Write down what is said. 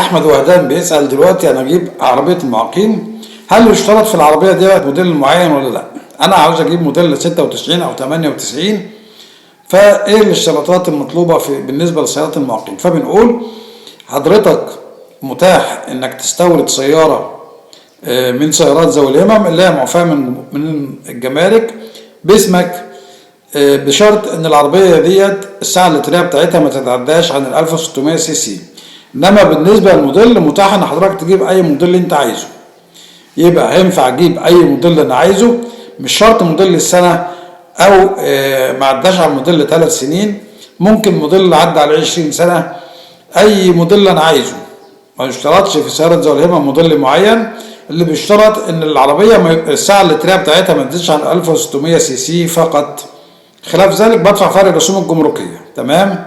احمد وهدان بيسأل دلوقتي انا اجيب عربية المعاقين، هل يشترط في العربية دي موديل معين ولا لا؟ انا عاوز اجيب موديل 96 او 98، فايه الاشتراطات المطلوبة بالنسبة لسيارات المعاقين؟ فبنقول حضرتك متاح انك تستورد سيارة من سيارات ذوي الهمم اللي هي معفاة من الجمارك باسمك، بشرط ان العربية ديت السعة اللترية بتاعتها ما تتعداش عن 1600 سي سي. انما بالنسبة للموديل متاح ان حضرتك تجيب اي موديل انت عايزه، يبقى هينفع اجيب اي موديل انا عايزه، مش شرط موديل السنة او ما عداش على الموديل 3 سنين، ممكن موديل عدى على 20 سنة، اي موديل انا عايزه. ما يشترطش في سيارة ذوي الهمم موديل معين، اللي بيشترط ان العربية السعة اللترية بتاعتها ما تزيدش عن 1600 سي سي فقط، خلاف ذلك بدفع فرق الرسوم الجمركية. تمام.